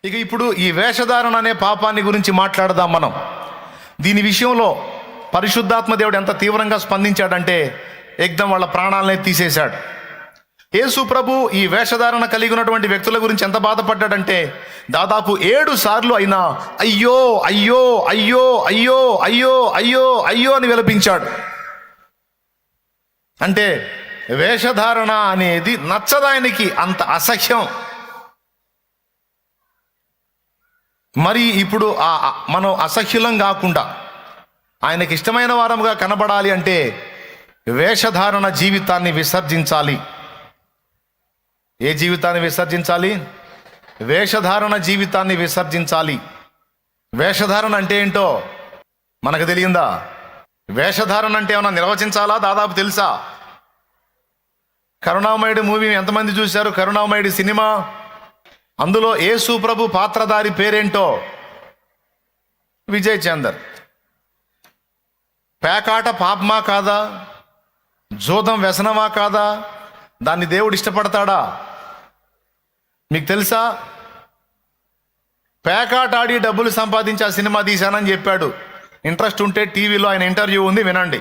ఇక ఇప్పుడు ఈ వేషధారణ అనే పాపాన్ని గురించి మాట్లాడదాం మనం. దీని విషయంలో పరిశుద్ధాత్మ దేవుడు ఎంత తీవ్రంగా స్పందించాడంటే ఏకదం వాళ్ళ ప్రాణాలనే తీసేశాడు. యేసు ప్రభు ఈ వేషధారణ కలిగి ఉన్నటువంటి వ్యక్తుల గురించి ఎంత బాధపడ్డాడంటే దాదాపు 7 సార్లు అయినా అయ్యో అయ్యో అయ్యో అయ్యో అయ్యో అయ్యో అయ్యో అని విలపించాడు. అంటే వేషధారణ అనేది నచ్చదానికి, అంత అసహ్యం. మరి ఇప్పుడు మనం అసహ్యులం కాకుండా ఆయనకి ఇష్టమైన వారముగా కనబడాలి అంటే వేషధారణ జీవితాన్ని విసర్జించాలి. ఏ జీవితాన్ని విసర్జించాలి? వేషధారణ జీవితాన్ని విసర్జించాలి. వేషధారణ అంటే ఏంటో మనకు తెలియందా? వేషధారణ అంటే ఏమన్నా నిర్వచించాలా? దాదాపు తెలుసా? కరుణామయుడు మూవీ ఎంతమంది చూశారు? కరుణామయుడు సినిమా, అందులో యేసు ప్రభు పాత్రధారి పేరేంటో? విజయ్ చందర్. పేకాట పాపమా కాదా? జోదం వ్యసనమా కాదా? దాన్ని దేవుడు ఇష్టపడతాడా? మీకు తెలుసా? పేకాట ఆడి డబ్బులు సంపాదించి ఆ సినిమా తీశానని చెప్పాడు. ఇంట్రెస్ట్ ఉంటే టీవీలో ఆయన ఇంటర్వ్యూ ఉంది, వినండి.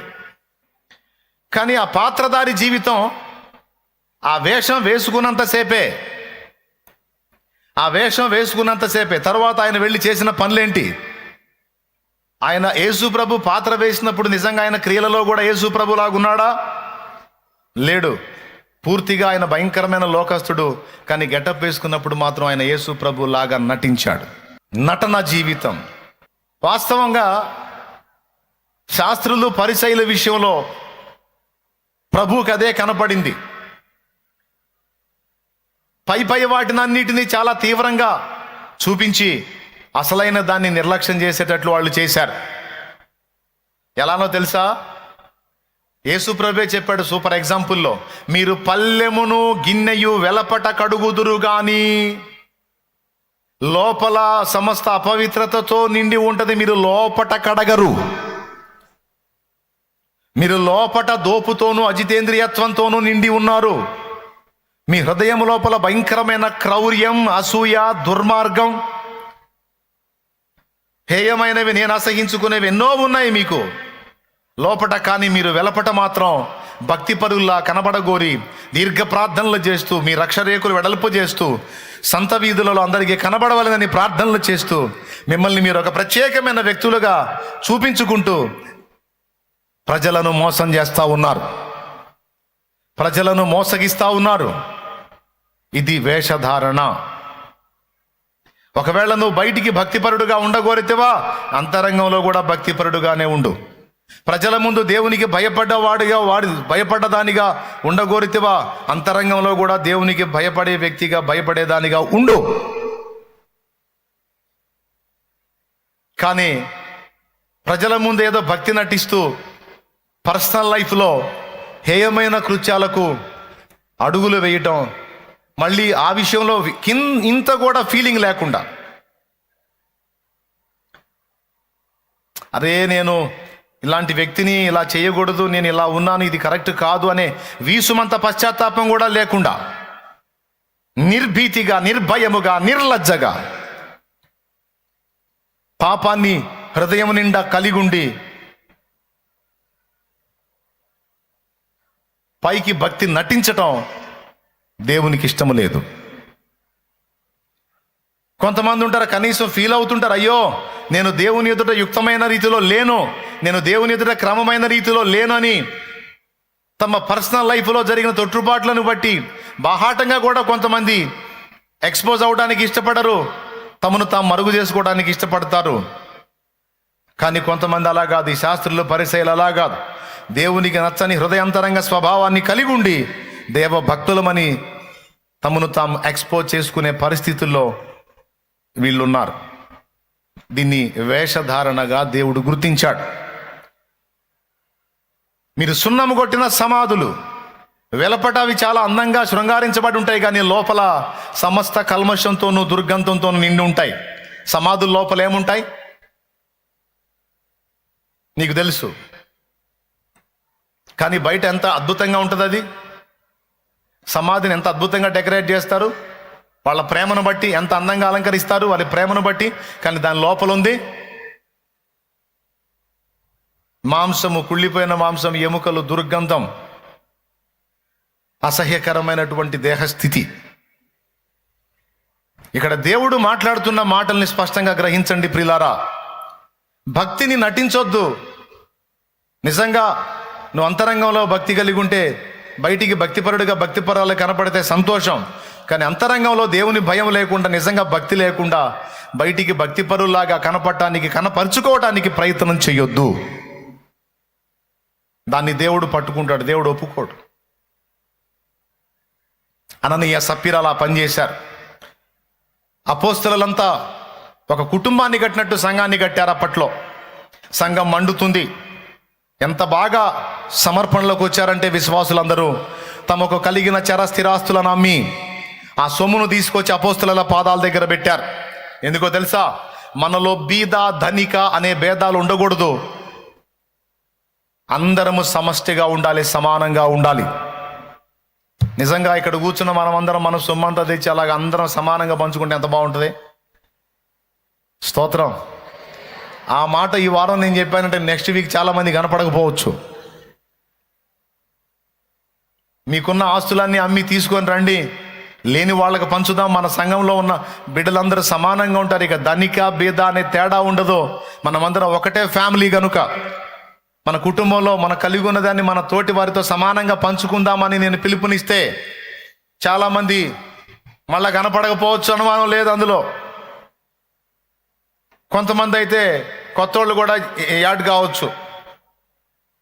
కానీ ఆ పాత్రధారి జీవితం ఆ వేషం వేసుకున్నంతసేపే, తర్వాత ఆయన వెళ్ళి చేసిన పనులేంటి? ఆయన యేసు ప్రభు పాత్ర వేసినప్పుడు నిజంగా ఆయన క్రియలలో కూడా యేసు ప్రభు లాగున్నాడా? లేడు. పూర్తిగా ఆయన భయంకరమైన లోకస్తుడు. కానీ గెటప్ వేసుకున్నప్పుడు మాత్రం ఆయన యేసు ప్రభు లాగా నటించాడు. నటన జీవితం. వాస్తవంగా శాస్త్రులు పరిసయ్యుల విషయంలో ప్రభువుకి అదే కనపడింది. పై వాటినన్నిటినీ చాలా తీవ్రంగా చూపించి అసలైన దాన్ని నిర్లక్ష్యం చేసేటట్లు వాళ్ళు చేశారు. ఎలానో తెలుసా? యేసు ప్రభువే చెప్పాడు సూపర్ ఎగ్జాంపుల్లో, మీరు పల్లెమును గిన్నెయు వెలపట కడుగుదురు గాని లోపల సమస్త అపవిత్రతతో నిండి ఉంటది, మీరు లోపట కడగరు. మీరు లోపట దోపుతోనూ అజితేంద్రియత్వంతోనూ నిండి ఉన్నారు. మీ హృదయం లోపల భయంకరమైన క్రౌర్యం, అసూయ, దుర్మార్గం, హేయమైనవి, నేను అసహించుకునేవి ఎన్నో ఉన్నాయి మీకు లోపట. కానీ మీరు వెలపట మాత్రం భక్తి పరుల్లా కనబడగోరి దీర్ఘ ప్రార్థనలు చేస్తూ, మీ రక్షరేకులు వెడల్పు చేస్తూ, సంత వీధులలో అందరికీ కనబడవలనని ప్రార్థనలు చేస్తూ, మిమ్మల్ని మీరు ఒక ప్రత్యేకమైన వ్యక్తులుగా చూపించుకుంటూ ప్రజలను మోసం చేస్తూ ఉన్నారు, ప్రజలను మోసగిస్తూ ఉన్నారు. ఇది వేషధారణ. ఒకవేళ నువ్వు బయటికి భక్తిపరుడుగా ఉండగోరితేవా, అంతరంగంలో కూడా భక్తిపరుడుగానే ఉండు. ప్రజల ముందు దేవునికి భయపడ్డదానిగా ఉండగోరితేవా, అంతరంగంలో కూడా దేవునికి భయపడే వ్యక్తిగా, భయపడేదానిగా ఉండు. కానీ ప్రజల ముందు ఏదో భక్తి నటిస్తూ పర్సనల్ లైఫ్లో హేయమైన కృత్యాలకు అడుగులు వేయటం, మళ్ళీ ఆ విషయంలో ఇంత కూడా ఫీలింగ్ లేకుండా, అరే నేను ఇలాంటి వ్యక్తిని ఇలా చేయకూడదు, నేను ఇలా ఉన్నాను, ఇది కరెక్ట్ కాదు అనే వీసుమంత పశ్చాత్తాపం కూడా లేకుండా నిర్భీతిగా, నిర్భయముగా, నిర్లజ్జగా పాపాన్ని హృదయం నిండా కలిగుండి పైకి భక్తి నటించటం దేవునికి ఇష్టము లేదు. కొంతమంది ఉంటారు, కనీసం ఫీల్ అవుతుంటారు, అయ్యో నేను దేవుని ఎదుట యుక్తమైన రీతిలో లేను, నేను దేవుని ఎదుట క్రమమైన రీతిలో లేను అని తమ పర్సనల్ లైఫ్లో జరిగిన తొట్టుపాట్లను బట్టి బాహాటంగా కూడా కొంతమంది ఎక్స్పోజ్ అవడానికి ఇష్టపడరు, తమను తాము మరుగు చేసుకోవడానికి ఇష్టపడతారు. కానీ కొంతమంది అలా కాదు. ఈ శాస్త్రులు పరిసయ్యులు అలా కాదు. దేవునికి నచ్చని హృదయాంతరంగ స్వభావాన్ని కలిగి ఉండి దేవ భక్తులమని తమను తాము ఎక్స్పోజ్ చేసుకునే పరిస్థితుల్లో వీళ్ళున్నారు. దీన్ని వేషధారణగా దేవుడు గుర్తించాడు. మీరు సున్నము కొట్టిన సమాధులు వెలపట అవి చాలా అందంగా శృంగారించబడి ఉంటాయి, కానీ లోపల సమస్త కల్మషంతోనూ దుర్గంధంతోనూ నిండి ఉంటాయి. సమాధుల లోపల ఏముంటాయి నీకు తెలుసు, కానీ బయట ఎంత అద్భుతంగా ఉంటుంది. అది సమాధిని ఎంత అద్భుతంగా డెకరేట్ చేస్తారు. వాళ్ళ ప్రేమను బట్టి ఎంత అందంగా అలంకరిస్తారు, వాళ్ళ ప్రేమను బట్టి. కానీ దాని లోపల ఉంది మాంసము, కుళ్ళిపోయిన మాంసం, ఎముకలు, దుర్గంధం, అసహ్యకరమైనటువంటి దేహస్థితి. ఇక్కడ దేవుడు మాట్లాడుతున్న మాటల్ని స్పష్టంగా గ్రహించండి ప్రియులారా. భక్తిని నటించొద్దు. నిజంగా నువ్వు అంతరంగంలో భక్తి కలిగి ఉంటే బయటికి భక్తిపరుడిగా భక్తిపరాలు కనపడితే సంతోషం. కానీ అంతరంగంలో దేవుని భయం లేకుండా, నిజంగా భక్తి లేకుండా బయటికి భక్తిపరులాగా కనపరుచుకోవటానికి ప్రయత్నం చేయొద్దు. దాన్ని దేవుడు పట్టుకుంటాడు, దేవుడు ఒప్పుకోడు. అననీయ సప్పీరా అలా పనిచేశారు. అపోస్తలులంతా ఒక కుటుంబాన్ని కట్టినట్టు సంఘాన్ని కట్టారు. అప్పట్లో సంఘం మండుతుంది. ఎంత బాగా సమర్పణలోకి వచ్చారంటే విశ్వాసులందరూ తమకు కలిగిన చర స్థిరాస్తులను అమ్మి ఆ సొమ్మును తీసుకొచ్చి అపోస్తలుల పాదాల దగ్గర పెట్టారు. ఎందుకో తెలుసా? మనలో బీద ధనిక అనే భేదాలు ఉండకూడదు. అందరము సమష్టిగా ఉండాలి, సమానంగా ఉండాలి. నిజంగా ఇక్కడ కూర్చున్న మనమందరం మన సొమ్మంతా తెచ్చి అలాగ అందరం సమానంగా పంచుకుంటే ఎంత బాగుంటుంది. స్తోత్రం. ఆ మాట ఈ వారం నేను చెప్పానంటే నెక్స్ట్ వీక్ చాలా మంది కనపడకపోవచ్చు. మీకున్న ఆస్తులన్నీ అమ్మి తీసుకొని రండి, లేని వాళ్ళకి పంచుదాం. మన సంఘంలో ఉన్న బిడ్డలందరూ సమానంగా ఉంటారు. ఇక ధనిక బీద అనే తేడా ఉండదు. మనమందరం ఒకటే ఫ్యామిలీ కనుక మన కుటుంబంలో మన కలిగి ఉన్నదాన్ని మన తోటి వారితో సమానంగా పంచుకుందామని నేను పిలుపునిస్తే చాలామంది మళ్ళా కనపడకపోవచ్చు, అనుమానం లేదు అందులో. కొంతమంది అయితే కొత్త వాళ్ళు కూడా యాడ్ కావచ్చు.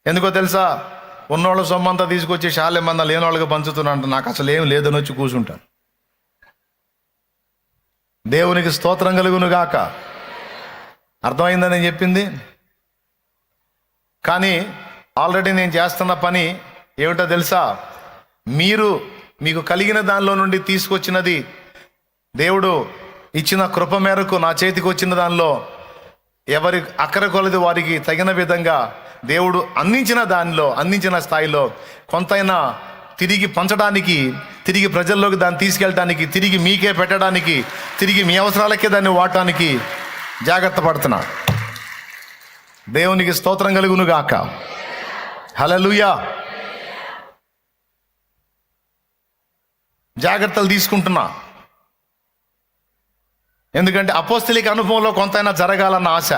ఎందుకో తెలుసా? ఉన్నోళ్ళ సొమ్మంతా తీసుకొచ్చి శాలెమంద లేని వాళ్ళకి పంచుతున్నా. నాకు అసలు ఏం లేదని వచ్చి కూర్చుంటాను. దేవునికి స్తోత్రం కలుగును గాక. అర్థమైందని నేను చెప్పింది. కానీ ఆల్రెడీ నేను చేస్తున్న పని ఏమిటో తెలుసా? మీకు కలిగిన దానిలో నుండి తీసుకొచ్చినది, దేవుడు ఇచ్చిన కృప మేరకు నా చేతికి వచ్చిన దానిలో ఎవరి అక్కర కొలది వారికి తగిన విధంగా దేవుడు అందించిన స్థాయిలో కొంతైనా తిరిగి పంచడానికి, తిరిగి ప్రజల్లోకి దాన్ని తీసుకెళ్ళడానికి, తిరిగి మీకే పెట్టడానికి, తిరిగి మీ అవసరాలకే దాన్ని వాడటానికి జాగ్రత్త పడుతున్నా. దేవునికి స్తోత్రం కలుగును గాక. హల్లెలూయా. జాగ్రత్తలు తీసుకుంటున్నా. ఎందుకంటే అపోస్తలిక అనుభవంలో కొంతైనా జరగాలన్న ఆశ.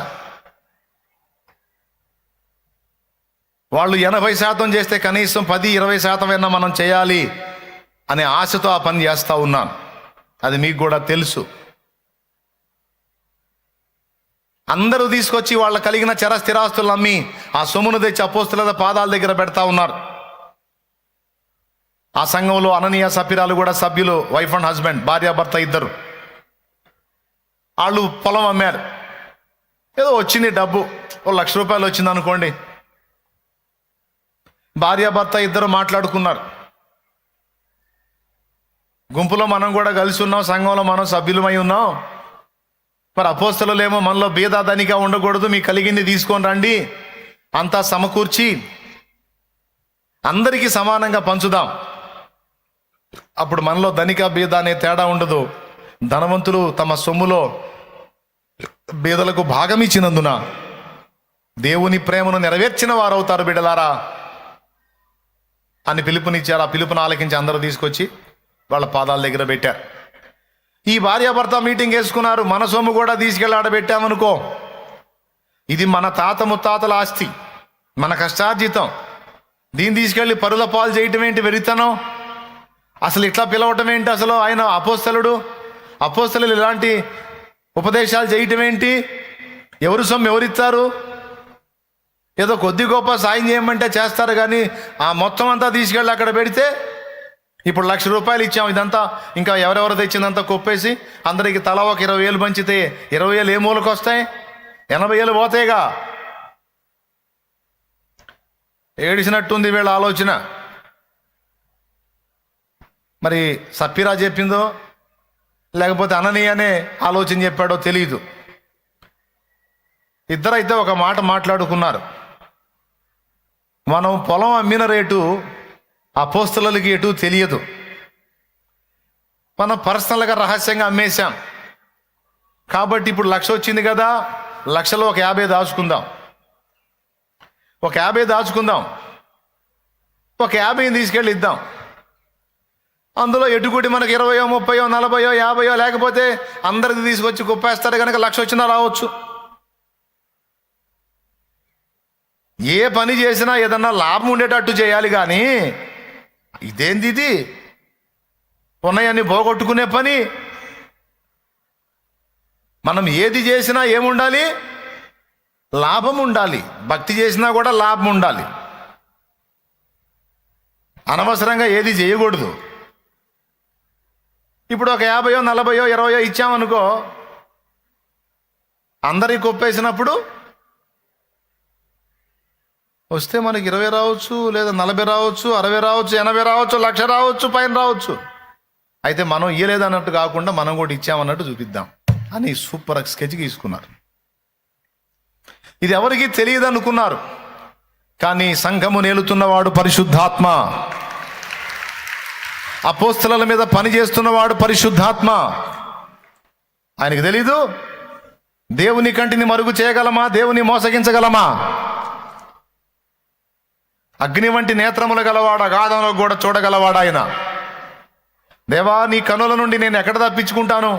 వాళ్ళు 80% చేస్తే కనీసం 10-20% అయినా మనం చేయాలి అనే ఆశతో ఆ పని చేస్తూ ఉన్నాను. అది మీకు కూడా తెలుసు. అందరూ తీసుకొచ్చి వాళ్ళ కలిగిన చర స్థిరాస్తులు అమ్మి ఆ సొమ్మును తెచ్చి అపోస్తలుల పాదాల దగ్గర పెడతా ఉన్నారు. ఆ సంఘంలో అననీయ సప్పీరాలు కూడా సభ్యులు, వైఫ్ అండ్ హస్బెండ్, భార్యాభర్త ఇద్దరు. వాళ్ళు పొలం అమ్మారు. ఏదో వచ్చింది డబ్బు, ₹1,00,000 వచ్చింది అనుకోండి. భార్యాభర్త ఇద్దరు మాట్లాడుకున్నారు. గుంపులో మనం కూడా కలిసి ఉన్నాం, సంఘంలో మనం సభ్యులమై ఉన్నాం. మరి అపోస్తలులేమో మనలో బీదాదనిగా ఉండకూడదు, మీకు కలిగింది తీసుకొని రండి, అంతా సమకూర్చి అందరికీ సమానంగా పంచుదాం. అప్పుడు మనలో ధనిక బీద అనే తేడా ఉండదు. ధనవంతులు తమ సొమ్ములో బీదలకు భాగం ఇచ్చినందున దేవుని ప్రేమను నెరవేర్చిన వారు అవుతారు బిడ్డలారా అని పిలుపునిచ్చారు. ఆ పిలుపుని ఆలకించి అందరూ తీసుకొచ్చి వాళ్ళ పాదాల దగ్గర పెట్టారు. ఈ భార్యాభర్త మీటింగ్ వేసుకున్నారు. మన సొమ్ము కూడా తీసుకెళ్ళి ఆడబెట్టామనుకో, ఇది మన తాత ముత్తాతల ఆస్తి, మన కష్టార్జితం. దీన్ని తీసుకెళ్ళి పరుల పాలు చేయటం ఏంటి వెరితనం? అసలు ఇట్లా పిలవటం ఏంటి? అసలు ఆయన అపోస్తలులు ఇలాంటి ఉపదేశాలు చేయటం ఏంటి? ఎవరు సొమ్ము ఎవరిస్తారు? ఏదో కొద్ది గొప్ప సాయం చేయమంటే చేస్తారు, కానీ ఆ మొత్తం అంతా తీసుకెళ్ళి అక్కడ పెడితే ఇప్పుడు ₹1,00,000 ఇచ్చాం, ఇదంతా ఇంకా ఎవరెవరు తెచ్చిందంతా కొప్పేసి అందరికి తలా ఒక 20,000 పంచితే 20,000 ఏ మూలకు వస్తాయి? 80,000 పోతాయిగా. ఏడిసినట్టుంది వీళ్ళ ఆలోచన. మరి సప్పీరా చెప్పిందో లేకపోతే అననీయనే ఆలోచన చెప్పాడో తెలియదు. ఇద్దరైతే ఒక మాట మాట్లాడుకున్నారు. మనం పొలం అమ్మిన రేటు అపోస్తలులకి ఎటు తెలియదు. మనం పర్సనల్గా రహస్యంగా అమ్మేశాం. కాబట్టి ఇప్పుడు 1,00,000 వచ్చింది కదా, 1,00,000లో ఒక 50 దాచుకుందాం, ఒక 50 దాచుకుందాం, ఒక 50 తీసుకెళ్ళి ఇద్దాం. అందులో ఎటుకుటి మనకు 20, 30, 40, 50 లేకపోతే అందరిది తీసుకొచ్చి కుప్పేస్తారు కనుక 1,00,000 వచ్చినా రావచ్చు. ఏ పని చేసినా ఏదన్నా లాభం ఉండేటట్టు చేయాలి. కానీ ఇదేంది ఇది, ఉన్నాయని పోగొట్టుకునే పని. మనం ఏది చేసినా ఏముండాలి? లాభం ఉండాలి. భక్తి చేసినా కూడా లాభం ఉండాలి. అనవసరంగా ఏది చేయకూడదు. ఇప్పుడు ఒక 50, 40, 20 ఇచ్చామనుకో, అందరికి ఒప్పేసినప్పుడు వస్తే మనకి 20 రావచ్చు, లేదా 40 రావచ్చు, 60 రావచ్చు, 80 రావచ్చు, 1,00,000 రావచ్చు, పైన రావచ్చు. అయితే మనం ఇయ్యలేదన్నట్టు కాకుండా మనం కూడా ఇచ్చామన్నట్టు చూపిద్దాం అని సూపర్ స్కెచ్ తీసుకున్నారు. ఇది ఎవరికి తెలియదు అనుకున్నారు. కానీ సంఘము నేలుతున్నవాడు పరిశుద్ధాత్మ, అపోస్తలుల మీద పనిచేస్తున్నవాడు పరిశుద్ధాత్మ. ఆయనకు తెలీదు. దేవుని కంటిని మరుగు చేయగలమా? దేవుని మోసగించగలమా? అగ్ని వంటి నేత్రములు గలవాడు, అగాధంలో కూడా చూడగలవాడు ఆయన. దేవా, నీ కనుల నుండి నేను ఎక్కడ తప్పించుకుంటాను?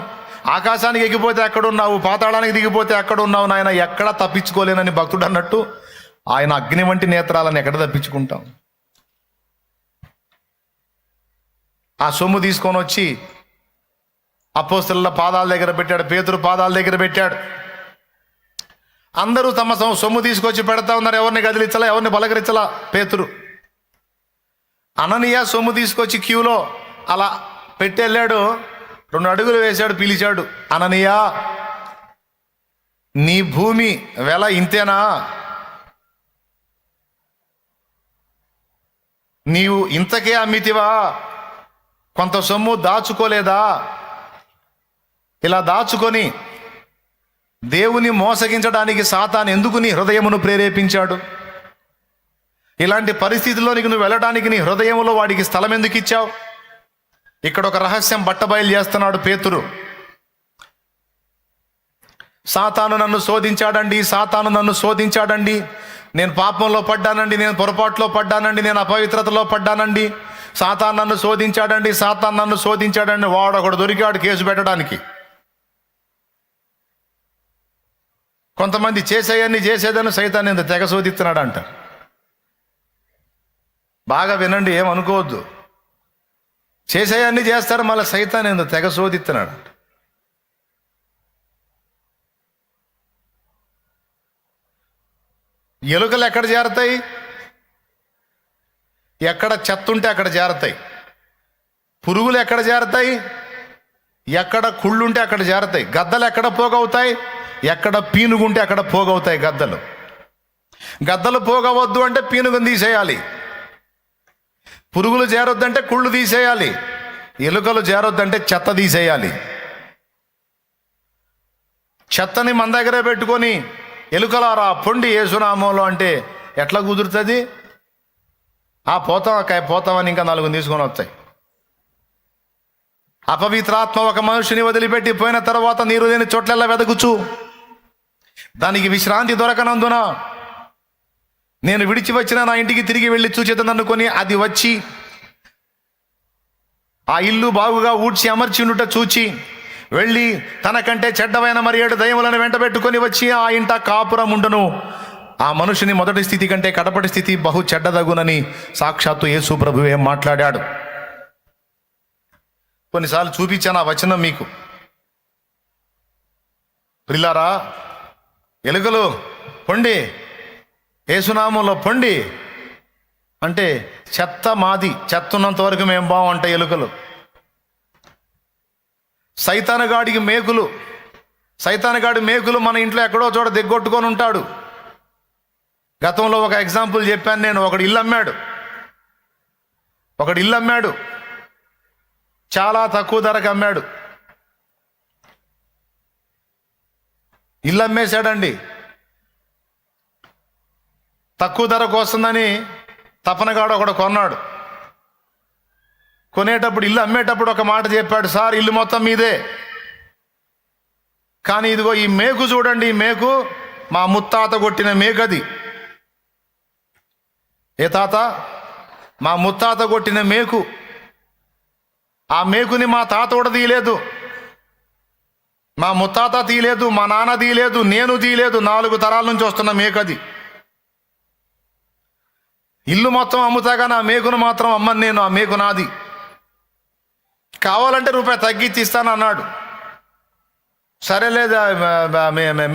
ఆకాశానికి ఎగిపోతే ఎక్కడున్నావు, పాతాళానికి దిగిపోతే ఎక్కడున్నావు నాయన, ఎక్కడ తప్పించుకోలేనని భక్తుడు అన్నట్టు ఆయన అగ్ని వంటి నేత్రాలను ఎక్కడ తప్పించుకుంటాం? ఆ సొమ్ము తీసుకొని వచ్చి అపోస్తలుల పాదాల దగ్గర పెట్టాడు, పేతురు పాదాల దగ్గర పెట్టాడు. అందరూ తమ సొమ్ము తీసుకొచ్చి పెడతా ఉన్నారు. ఎవరిని కదిలించలా, ఎవరిని బలకరించలా. పేతురు, అననీయ సొమ్ము తీసుకొచ్చి క్యూలో అలా పెట్టి వెళ్ళాడు. 2 అడుగులు వేశాడు, పిలిచాడు, అననీయ, నీ భూమి వెల ఇంతేనా? నీవు ఇంతకే అమ్మితివా? కొంత సొమ్ము దాచుకోలేదా? ఇలా దాచుకొని దేవుని మోసగించడానికి సాతాను ఎందుకు నీ హృదయమును ప్రేరేపించాడు? ఇలాంటి పరిస్థితుల్లో నువ్వు వెళ్ళడానికి నీ హృదయంలో వాడికి స్థలం ఎందుకు ఇచ్చావు? ఇక్కడ ఒక రహస్యం బట్టబయలు చేస్తున్నాడు పేతురు. సాతాను నన్ను శోధించాడండి, సాతాను నన్ను శోధించాడండి, నేను పాపంలో పడ్డానండి, నేను పొరపాటులో పడ్డానండి, నేను అపవిత్రతలో పడ్డానండి, సాతాను నన్ను శోధించాడండి, సాతాను నన్ను శోధించాడండి. వాడు ఒకడు దొరికాడు కేసు పెట్టడానికి. కొంతమంది చేసేయన్ని చేసేదని సైతాన్ని ఎంత తెగ శోధిస్తున్నాడు అంట. బాగా వినండి, ఏమనుకోవద్దు. చేసేయన్ని చేస్తారు, మళ్ళీ సైతాన్ని ఎంత తెగ శోధిస్తున్నాడు. ఎలుకలు ఎక్కడ చేరతాయి? ఎక్కడ చెత్త ఉంటే అక్కడ చేరతాయి. పురుగులు ఎక్కడ చేరతాయి? ఎక్కడ కుళ్ళుంటే అక్కడ చేరతాయి. గద్దలు ఎక్కడ పోగవుతాయి? ఎక్కడ పీనుగుంటే అక్కడ పోగవుతాయి గద్దలు. గద్దలు పోగవద్దు అంటే పీనుగుని తీసేయాలి. పురుగులు చేరొద్దంటే కుళ్ళు తీసేయాలి. ఎలుకలు చేరొద్దంటే చెత్త తీసేయాలి. చెత్తని మన దగ్గరే పెట్టుకొని ఎలుకలారా పొండి యేసునామంలో అంటే ఎట్లా కుదురుతుంది? పోతామని ఇంకా 4 తీసుకొని వస్తాయి. అపవిత్రాత్మ ఒక మనుషుని వదిలిపెట్టి పోయిన తర్వాత నీరు లేని చోట్లెల్లా వెదకుచు దానికి విశ్రాంతి దొరకనందున నేను విడిచి వచ్చిన నా ఇంటికి తిరిగి వెళ్ళి చూచేతననుకొని అది వచ్చి ఆ ఇల్లు బాగుగా ఊడ్చి అమర్చి ఉండుట చూచి వెళ్ళి తనకంటే చెడ్డమైన మరి 7 దయ్యములను వెంటబెట్టుకొని వచ్చి ఆ ఇంట కాపురం ఉండను. ఆ మనుషుని మొదటి స్థితి కంటే కడపటి స్థితి బహు చెడ్డదగునని సాక్షాత్తు యేసు ప్రభువు ఏం మాట్లాడాడు. కొన్నిసార్లు చూపించాను ఆ వచనం మీకు. ప్రిల్లారా, ఎలుకలు పొండి, యేసునామంలో పొండి అంటే చెత్త మాది, చెత్త ఉన్నంత వరకు మేము బాగుంటాయి ఎలుకలు. సైతానుగాడి మేకులు మన ఇంట్లో ఎక్కడో చోట దిగ్గొట్టుకొని ఉంటాడు. గతంలో ఒక ఎగ్జాంపుల్ చెప్పాను నేను. ఒకడు ఇల్లు అమ్మాడు, చాలా తక్కువ ధరకు అమ్మాడు. ఇల్లు అమ్మేశాడండి. తక్కువ ధరకు వస్తుందని తపనగాడు ఒకడు కొన్నాడు. కొనేటప్పుడు, ఇల్లు అమ్మేటప్పుడు ఒక మాట చెప్పాడు, సార్ ఇల్లు మొత్తం మీదే, కానీ ఇదిగో ఈ మేకు చూడండి, ఈ మేకు మా ముత్తాత కొట్టిన మేకది. ఏ తాత? మా ముత్తాత కొట్టిన మేకు. ఆ మేకుని మా తాత కూడా తీయలేదు, మా ముత్తాత తీయలేదు, మా నాన్న తీయలేదు, నేను తీయలేదు. 4 తరాల నుంచి వస్తున్న మేకది. ఇల్లు మొత్తం అమ్ముతాగా నా మేకును మాత్రం అమ్మను నేను. ఆ మేకు నాది. కావాలంటే రూపాయి తగ్గించి ఇస్తాను అన్నాడు. సరేలేదు,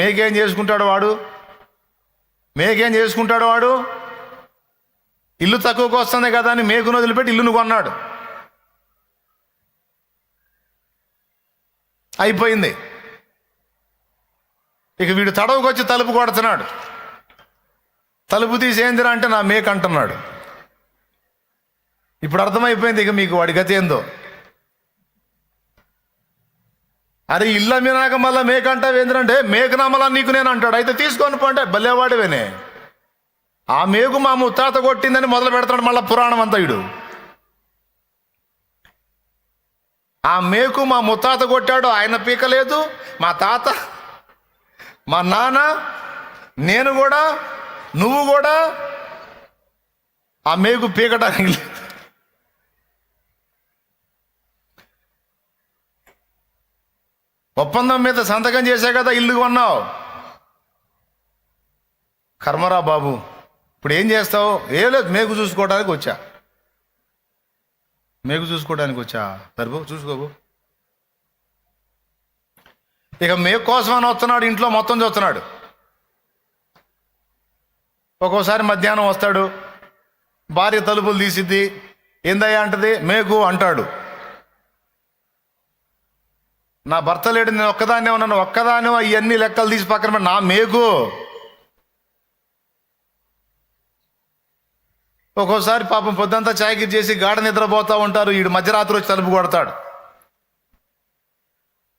మేకేం చేసుకుంటాడు వాడు? మేకేం చేసుకుంటాడు వాడు? ఇల్లు తక్కువకు వస్తుంది కదా అని మేకును వదిలిపెట్టి ఇల్లును కొన్నాడు. అయిపోయింది. ఇక వీడు తడవుకు వచ్చి తలుపు కొడుతున్నాడు. తలుపు తీసి ఏందిరా అంటే నా మేక అంటున్నాడు. ఇప్పుడు అర్థమైపోయింది ఇక మీకు వాడి గతి ఏందో. అరే ఇల్లు అమ్మినాక మళ్ళీ మేక అంటావు ఏంటంటే, మేక నమ్మలా నీకు నేను అంటాడు. అయితే తీసుకొని పోంటే భలేవాడివేనే. ఆ మేకు మా ముత్తాత కొట్టిందని మొదలు పెడతాడు మళ్ళీ పురాణం అంతా వీడు. ఆ మేకు మా ముత్తాత కొట్టాడు, ఆయన పీకలేదు. మా తాత, మా నాన్న, నేను కూడా, నువ్వు కూడా ఆ మేకు పీకడానికి లేదు. ఒప్పందం మీద సంతకం చేసే కదా ఇల్లు కొన్నావు. కర్మరా బాబు. ఇప్పుడు ఏం చేస్తావు? ఏం లేదు, మేకు చూసుకోవడానికి వచ్చా. మేకు చూసుకోవడానికి వచ్చా. సరిపో, చూసుకోబో. ఇక మేకు కోసం అని వస్తున్నాడు, ఇంట్లో మొత్తం చూస్తున్నాడు. ఒక్కోసారి మధ్యాహ్నం వస్తాడు, భార్య తలుపులు తీసిద్ది. ఏందయ్యా అంటది, మేకు అంటాడు. నా భర్త లేడు, నేను ఒక్కదాన్నే ఉన్నాను. ఒక్కదాని ఇవన్నీ లెక్కలు తీసి పక్కన నా మేకు. ఒక్కోసారి పాపం పొద్దంతా చాయకి చేసి గాఢ నిద్రపోతూ ఉంటారు. వీడు మధ్యరాత్రి వచ్చి తలుపు కొడతాడు.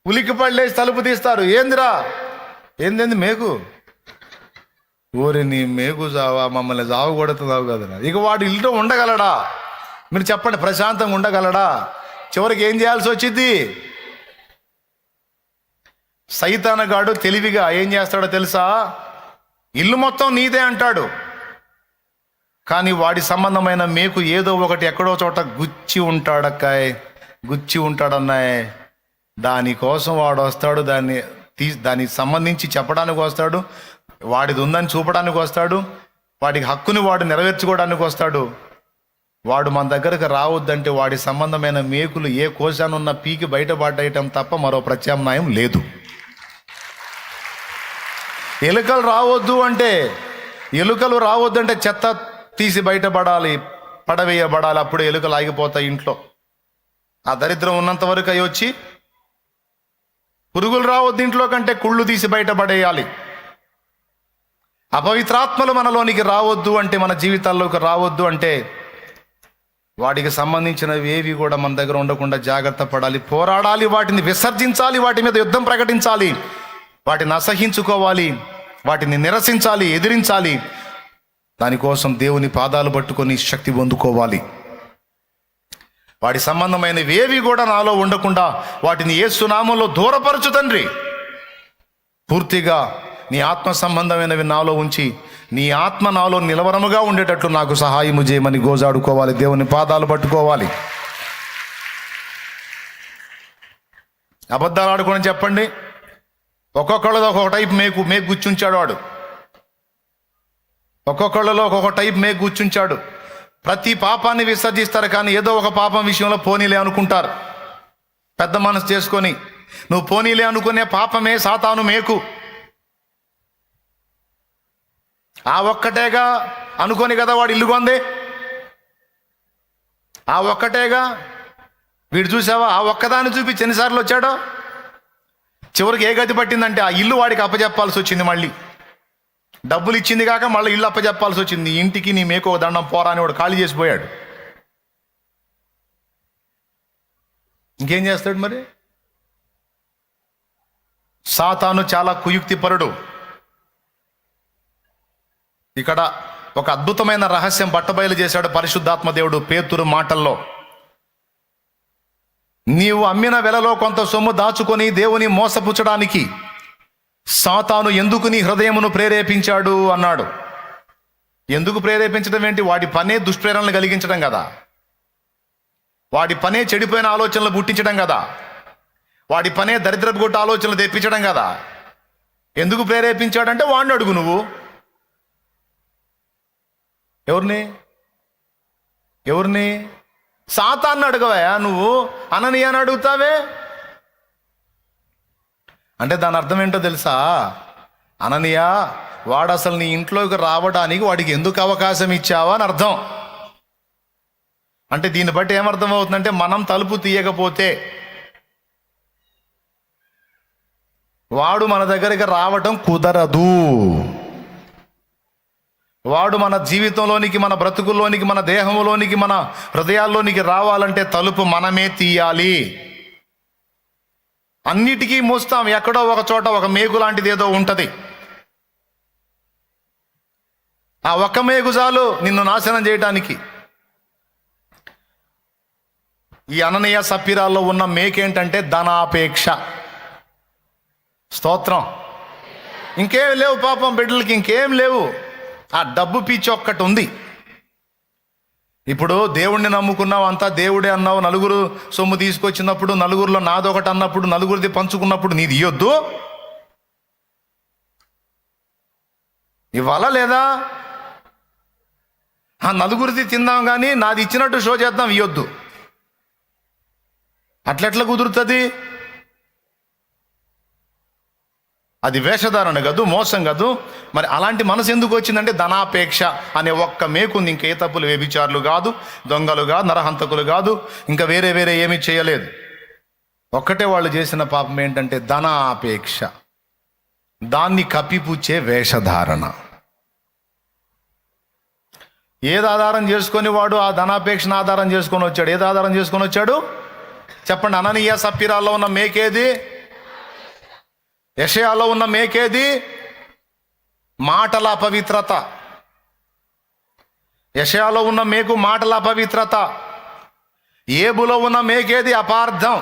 ఉలిక్కి పడలేసి తలుపు తీస్తారు. ఏందిరా? ఏంది మేకు? ఓరి నీ మేకు జావా, మమ్మల్ని జావ కొడుతున్నావు కదా. ఇక వాడు ఇల్లు ఉండగలడా? మీరు చెప్పండి, ప్రశాంతంగా ఉండగలడా? చివరికి ఏం చేయాల్సి వచ్చింది? సైతానగాడు తెలివిగా ఏం చేస్తాడో తెలుసా? ఇల్లు మొత్తం నీదే అంటాడు, కానీ వాడి సంబంధమైన మేకు ఏదో ఒకటి ఎక్కడో చోట గుచ్చి ఉంటాడక్కాయ్, గుచ్చి ఉంటాడన్నాయ్. దానికోసం వాడు వస్తాడు, దానికి సంబంధించి చెప్పడానికి వస్తాడు, వాడిది ఉందని చూపడానికి వస్తాడు, వాడికి హక్కుని వాడు నెరవేర్చుకోవడానికి వస్తాడు. వాడు మన దగ్గరకు రావద్దంటే వాడి సంబంధమైన మేకులు ఏ కోశానున్న పీకి బయటపడటం తప్ప మరో ప్రత్యామ్నాయం లేదు. ఎలుకలు రావద్దంటే చెత్త తీసి బయటపడాలి, పడవేయబడాలి. అప్పుడే ఎలుకలు ఆగిపోతాయి ఇంట్లో. ఆ దరిద్రం ఉన్నంత వరకు అవి వచ్చి, పురుగులు రావద్దు ఇంట్లో కంటే కుళ్ళు తీసి బయటపడేయాలి. అపవిత్రాత్మలు మనలోనికి రావద్దు అంటే, మన జీవితాల్లోకి రావద్దు అంటే, వాటికి సంబంధించినవి ఏవి కూడా మన దగ్గర ఉండకుండా జాగ్రత్త పడాలి, పోరాడాలి, వాటిని విసర్జించాలి, వాటి మీద యుద్ధం ప్రకటించాలి, వాటిని అసహించుకోవాలి, వాటిని నిరసించాలి, ఎదిరించాలి. దానికోసం దేవుని పాదాలు పట్టుకొని శక్తి పొందుకోవాలి. వాటి సంబంధమైనవి ఏవి కూడా నాలో ఉండకుండా వాటిని యేసు నామములో దూరపరచు తండ్రి. పూర్తిగా నీ ఆత్మ సంబంధమైనవి నాలో ఉంచి నీ ఆత్మ నాలో నిలవరముగా ఉండేటట్లు నాకు సహాయము చేయమని గోజాడుకోవాలి, దేవుని పాదాలు పట్టుకోవాలి. అబద్ధాలు ఆడుకోని చెప్పండి. ఒక్కొక్కళ్ళలో ఒక్కొక్క టైప్ మేకు గుచ్చుంచాడు వాడు. ఒక్కొక్కళ్ళలో ఒక్కొక్క టైప్ మేకు గుచ్చుంచాడు. ప్రతి పాపాన్ని విసర్జిస్తారు, కానీ ఏదో ఒక పాపం విషయంలో పోనీలే అనుకుంటారు. పెద్ద మనసు చేసుకొని నువ్వు పోనీలే అనుకునే పాపమే సాతాను మేకు. ఆ ఒక్కటేగా అనుకోని కదా వాడు ఇల్లు కొంది. ఆ ఒక్కటేగా వీడు చూసావా, ఆ ఒక్కదాన్ని చూపించి ఎన్నిసార్లు వచ్చాడో. చివరికి ఏ గతి పట్టిందంటే ఆ ఇల్లు వాడికి అప్పచెప్పాల్సి వచ్చింది. మళ్ళీ డబ్బులు ఇచ్చింది కాక మళ్ళీ ఇల్లు అప్పచెప్పాల్సి వచ్చింది. ఇంటికి నీ మేకు ఒక దండం పోరా అని వాడు ఖాళీ చేసిపోయాడు. ఇంకేం చేస్తాడు మరి? సాతాను చాలా కుయుక్తిపరుడు. ఇక్కడ ఒక అద్భుతమైన రహస్యం బట్టబయలు చేశాడు పరిశుద్ధాత్మ దేవుడు పేతురు మాటల్లో. నీవు అమ్మిన వెలలో కొంత సొమ్ము దాచుకొని దేవుని మోసపుచ్చడానికి సాతాను ఎందుకు నీ హృదయమును ప్రేరేపించాడు అన్నాడు. ఎందుకు ప్రేరేపించడం ఏంటి? వాడి పనే దుష్ప్రేరణలు కలిగించడం కదా, వాడి పనే చెడిపోయిన ఆలోచనలు పుట్టించడం కదా, వాడి పనే దరిద్రపు కొట్టు ఆలోచనలు తెప్పించడం కదా. ఎందుకు ప్రేరేపించాడంటే వాడిని అడుగు నువ్వు. ఎవరిని? సాతాన్ని అడగవా నువ్వు? అననీయాని అడుగుతావే. అంటే దాని అర్థం ఏంటో తెలుసా? అననీయ, వాడు అసలు నీ ఇంట్లోకి రావడానికి వాడికి ఎందుకు అవకాశం ఇచ్చావా అని అర్థం. అంటే దీన్ని బట్టి ఏమర్థం అవుతుందంటే, మనం తలుపు తీయకపోతే వాడు మన దగ్గరికి రావటం కుదరదు. వాడు మన జీవితంలోనికి, మన బ్రతుకుల్లోనికి, మన దేహంలోనికి, మన హృదయాల్లోనికి రావాలంటే తలుపు మనమే తీయాలి. అన్నిటికీ మూస్తాం, ఎక్కడో ఒక చోట ఒక మేకు లాంటిది ఏదో ఉంటుంది. ఆ ఒక్క మేకు చాలు నిన్ను నాశనం చేయటానికి. ఈ అననీయ సప్పీరాల్లో ఉన్న మేకేంటంటే ధనాపేక్ష. స్తోత్రం. ఇంకేం లేవు పాపం బిడ్డలకి, ఇంకేం లేవు. ఆ డబ్బు పిచ్చి ఒక్కటి ఉంది. ఇప్పుడు దేవుణ్ణి నమ్ముకున్నావు, అంతా దేవుడే అన్నావు, నలుగురు సొమ్ము తీసుకొచ్చినప్పుడు నలుగురిలో నాదొకటి అన్నప్పుడు, నలుగురిది పంచుకున్నప్పుడు నీది ఇయ్యొద్దు. ఇవ్వాలా లేదా? ఆ నలుగురిది తిందాం కానీ నాది ఇచ్చినట్టు షో చేద్దాం, ఇయ్యొద్దు. అట్లెట్లా కుదురుతుంది? అది వేషధారణ కాదు, మోసం కాదు. మరి అలాంటి మనసు ఎందుకు వచ్చిందంటే ధనాపేక్ష అనే ఒక్క మేకుంది. ఇంకే తప్పులు, వ్యభిచారులు కాదు, దొంగలు కాదు, నరహంతకులు కాదు, ఇంకా వేరే ఏమీ చేయలేదు. ఒక్కటే వాళ్ళు చేసిన పాపం ఏంటంటే ధనాపేక్ష, దాన్ని కప్పిపుచ్చే వేషధారణ. ఏది ఆధారం చేసుకొని వాడు ఆ ధనాపేక్షను ఆధారం చేసుకొని వచ్చాడు? ఏది ఆధారం చేసుకొని వచ్చాడు చెప్పండి? అననీయ సప్పీరాల్లో ఉన్న మేకేది? యెషయాలో ఉన్న మేకేది? మాటల అపవిత్రత. యెషయాలో ఉన్న మేకు మాటల అపవిత్రత. ఏబులో ఉన్న మేకేది? అపార్థం.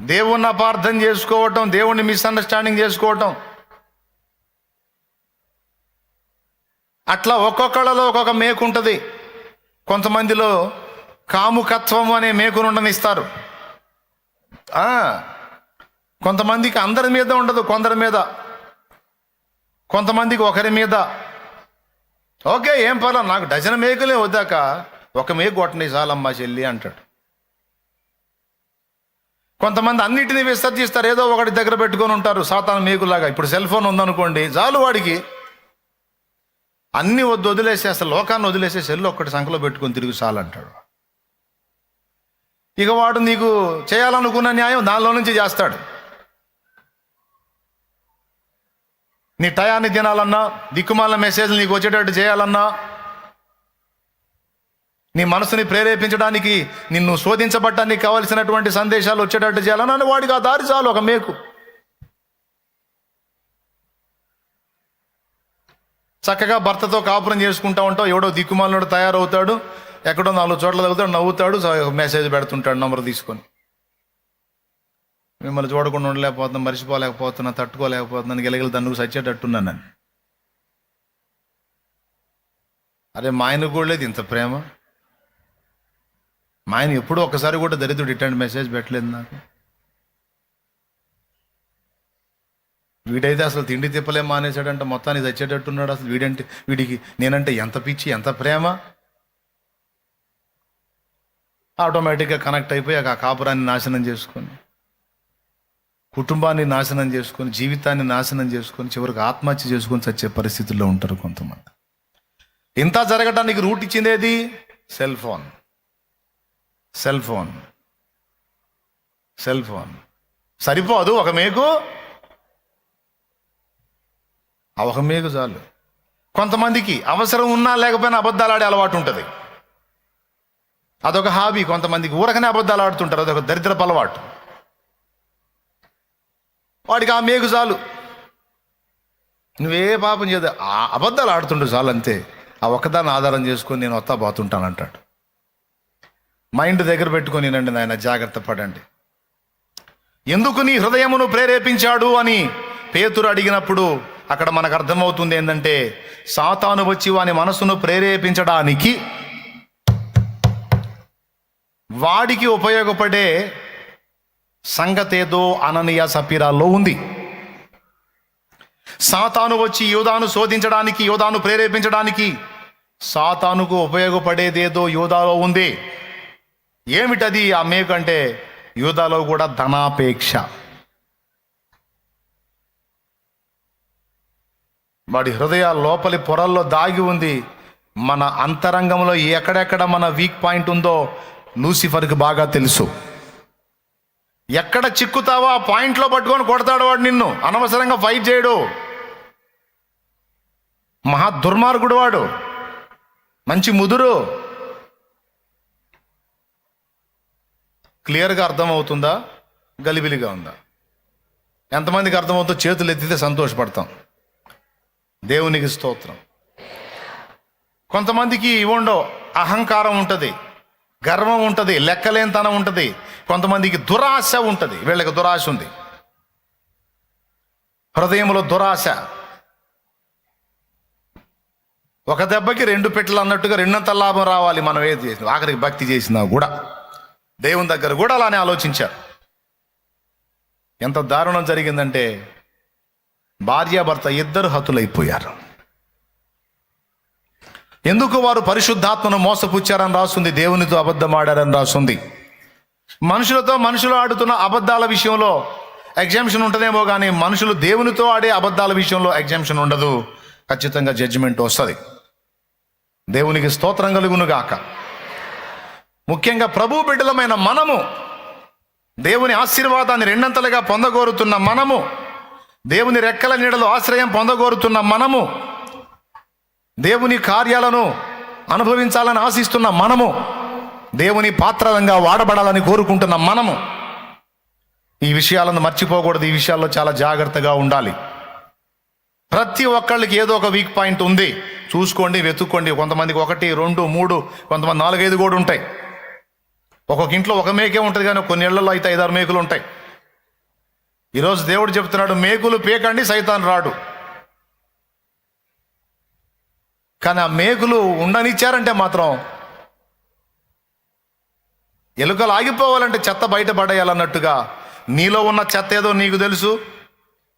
దేవుణ్ణి అపార్థం చేసుకోవటం, దేవుణ్ణి మిస్అండర్స్టాండింగ్ చేసుకోవటం. అట్లా ఒక్కొక్కళ్ళలో ఒక్కొక్క మేకు ఉంటుంది. కొంతమందిలో కాముకత్వం అనే మేకును ఉండనిస్తారు. కొంతమందికి అందరి మీద ఉండదు, కొందరి మీద, కొంతమందికి ఒకరి మీద. ఓకే, ఏం పర్లేదు, నాకు డజన్ మేకులే వద్దాక ఒక మేకు కొట్టని చాలమ్మా చెల్లి అంటాడు. కొంతమంది అన్నిటినీ విసర్జిస్తారు, ఏదో ఒకటి దగ్గర పెట్టుకొని ఉంటారు సాతాను మేకులాగా. ఇప్పుడు సెల్ ఫోన్ ఉందనుకోండి, చాలు వాడికి అన్నీ వదిలేసి, అసలు లోకాన్ని వదిలేసి సెల్ ఒక్కటి సంఖలో పెట్టుకొని తిరిగి చాలంటాడు. ఇక వాడు నీకు చేయాలనుకున్న న్యాయం దానిలో నుంచి చేస్తాడు. నీ టయాన్ని తినాలన్నా, దిక్కుమాలిన మెసేజ్లు నీకు వచ్చేటట్టు చేయాలన్నా, నీ మనసుని ప్రేరేపించడానికి, నిన్ను శోధించబడ్డానికి కావలసినటువంటి సందేశాలు వచ్చేటట్టు చేయాలన్నా వాడికి ఆ దారి చాలు, ఒక మేకు. చక్కగా భర్తతో కాపురం చేసుకుంటా ఉంటావు, ఎవడో దిక్కుమాలినోడు తయారవుతాడు, ఎక్కడో 4 చోట్ల తగ్గుతాడు, నవ్వుతాడు, మెసేజ్ పెడుతుంటాడు నంబర్ తీసుకొని. మిమ్మల్ని చూడకుండా ఉండలేకపోతున్నా, మర్చిపోలేకపోతున్నా, తట్టుకోలేకపోతున్నాను, గిలగిలి తన్నుకు సచ్చేటట్టున్నాను. అరే మా ఆయనకు కూడా లేదు ఇంత ప్రేమ. మా ఆయన ఎప్పుడూ ఒక్కసారి కూడా దరిద్రుడు ఇట్లాంటి మెసేజ్ పెట్టలేదు నాకు. వీడైతే అసలు తిండి తిప్పలే మానేశాడంట, మొత్తాన్ని చచ్చేటట్టున్నాడు. అసలు వీడికి నేనంటే ఎంత పిచ్చి, ఎంత ప్రేమ. ఆటోమేటిక్గా కనెక్ట్ అయిపోయి ఆ కాపురాన్ని నాశనం చేసుకొని, కుటుంబాన్ని నాశనం చేసుకొని, జీవితాన్ని నాశనం చేసుకొని, చివరికి ఆత్మహత్య చేసుకొని చచ్చే పరిస్థితుల్లో ఉంటారు కొంతమంది. ఇంత జరగడానికి రూట్ ఇచ్చిందేది? Cell phone. Cell phone cell phone సరిపోదు, ఒక మేకు, ఒక మేకు చాలు. కొంతమందికి అవసరం ఉన్నా లేకపోయినా అబద్ధాలు ఆడే అలవాటు ఉంటుంది. అదొక హాబీ. కొంతమందికి ఊరకనే అబద్ధాలు ఆడుతుంటారు, అదొక దరిద్రపు అలవాటు. వాడికి ఆ మేకు చాలు, నువ్వే పాపం చేయదు, ఆ అబద్ధాలు ఆడుతుండు చాలు, అంతే. ఆ ఒక్కదాన్ని ఆధారం చేసుకొని నేను వస్తా పోతుంటానంటాడు. మైండ్ దగ్గర పెట్టుకొని నండి నాయన, జాగ్రత్త పడండి. ఎందుకు నీ హృదయమును ప్రేరేపించాడు అని పేతురు అడిగినప్పుడు అక్కడ మనకు అర్థమవుతుంది ఏంటంటే, సాతాను వచ్చి వాని మనసును ప్రేరేపించడానికి వాడికి ఉపయోగపడే సంగతేదో అననీయ సపీరాల్లో ఉంది. సాతాను వచ్చి యోధాను శోధించడానికి, యోధాను ప్రేరేపించడానికి సాతానుకు ఉపయోగపడేదేదో యోధాలో ఉంది. ఏమిటది? ఆ మేకు అంటే యోధాలో కూడా ధనాపేక్ష. వాడి హృదయ లోపలి పొరల్లో దాగి ఉంది. మన అంతరంగంలో ఎక్కడెక్కడ మన వీక్ పాయింట్ ఉందో లూసిఫర్కి బాగా తెలుసు. ఎక్కడ చిక్కుతావో ఆ పాయింట్లో పట్టుకొని కొడతాడు వాడు నిన్ను. అనవసరంగా ఫైట్ చేయడు. మహా దుర్మార్గుడు వాడు, మంచి ముదురు. క్లియర్గా అర్థమవుతుందా? గలిబిలిగా ఉందా? ఎంతమందికి అర్థమవుతుందో చేతులు ఎత్తితే సంతోషపడతాం. దేవునికి స్తోత్రం. కొంతమందికి ఇవ్వండో అహంకారం ఉంటుంది, గర్వం ఉంటుంది, లెక్కలేనితనం ఉంటుంది. కొంతమందికి దురాశ ఉంటుంది. వీళ్ళకి దురాశ ఉంది, హృదయంలో దురాశ. ఒక దెబ్బకి 2 పెట్టెలు అన్నట్టుగా రెండంత లాభం రావాలి మనం ఏది చేసినా. ఆఖరికి భక్తి చేసినా కూడా దేవుని దగ్గర కూడా అలానే ఆలోచించారు. ఎంత దారుణం జరిగిందంటే భార్యాభర్త ఇద్దరు హతులైపోయారు. ఎందుకు? వారు పరిశుద్ధాత్మను మోసపుచ్చారని రాస్తుంది, దేవునితో అబద్ధం ఆడారని రాస్తుంది. మనుషులు ఆడుతున్న అబద్ధాల విషయంలో ఎగ్జామ్షన్ ఉంటుందేమో కానీ మనుషులు దేవునితో ఆడే అబద్ధాల విషయంలో ఎగ్జామ్షన్ ఉండదు. ఖచ్చితంగా జడ్జిమెంట్ వస్తుంది. దేవునికి స్తోత్రం కలుగును గాక. ముఖ్యంగా ప్రభు బిడ్డలమైన మనము, దేవుని ఆశీర్వాదాన్ని రెండంతలుగా పొందగోరుతున్న మనము, దేవుని రెక్కల నీడలో ఆశ్రయం పొందగోరుతున్న మనము, దేవుని కార్యాలను అనుభవించాలని ఆశిస్తున్న మనము, దేవుని పాత్రలంగా వాడబడాలని కోరుకుంటున్న మనము ఈ విషయాలను మర్చిపోకూడదు. ఈ విషయాల్లో చాలా జాగ్రత్తగా ఉండాలి. ప్రతి ఒక్కళ్ళకి ఏదో ఒక వీక్ పాయింట్ ఉంది. చూసుకోండి, వెతుక్కోండి. కొంతమందికి 1, 2, 3, కొంతమంది 4, 5 కూడా ఉంటాయి. ఒక్కొక్క ఇంట్లో ఒక మేకే ఉంటుంది, కానీ కొన్ని ఇళ్లలో అయితే 5, 6 మేకులు ఉంటాయి. ఈరోజు దేవుడు చెప్తున్నాడు, మేకులు పీకండి, సైతాన్ రాడు. కానీ ఆ మేకులు ఉండనిచ్చారంటే మాత్రం ఎలుకలు ఆగిపోవాలంటే చెత్త బయట పడేయాలన్నట్టుగా నీలో ఉన్న చెత్త ఏదో నీకు తెలుసు.